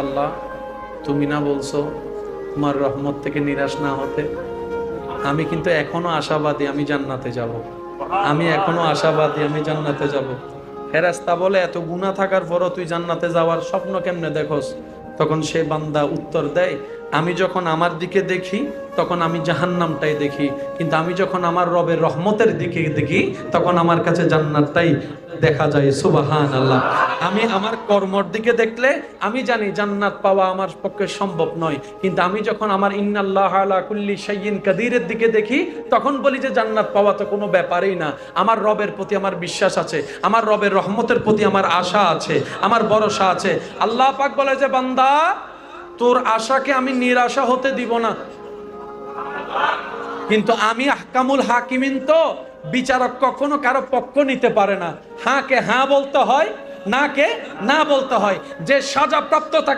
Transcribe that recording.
আল্লাহ তুমি না বলছো তোমার রহমত থেকে নিরাশ না হতে? আমি কিন্তু এখনো আশাবাদী আমি জান্নাতে যাব, আমি এখনো আশাবাদী আমি জান্নাতে যাব। ফেরেশতা বলে এত গুনাহ থাকার পরও তুই জান্নাতে যাওয়ার স্বপ্ন কেমনে দেখোস? তখন সে বান্দা উত্তর দেয়, আমি যখন আমার দিকে দেখি তখন আমি জাহান্নামটাই দেখি, কিন্তু আমি যখন আমার রবের রহমতের দিকে দেখি তখন আমার কাছে জান্নাতটাই দেখা যায়। সুবহানাল্লাহ। আমি আমার কর্মর দিকে দেখলে আমি জানি জান্নাত পাওয়া আমার পক্ষে সম্ভব নয়, কিন্তু আমি যখন আমার ইন্নাল্লাহ আলা কুল্লি শাইইন কাদিরের দিকে দেখি তখন বলি যে জান্নাত পাওয়া তো কোনো ব্যাপারই না। আমার রবের প্রতি আমার বিশ্বাস আছে, আমার রবের রহমতের প্রতি আমার আশা আছে, আমার ভরসা আছে। আল্লাহ পাক বলে যে বান্দা তোর আশাকে আমি নিরাশা হতে দিব না, কিন্তু আমি আহকামুল হাকিমিন, তো বিচারক কখনো কারো পক্ষ নিতে পারে না। হাঁ কে হাঁ বলতে হয়, না কে না বলতে হয়। যে সাজাপ্রাপ্ত তাকে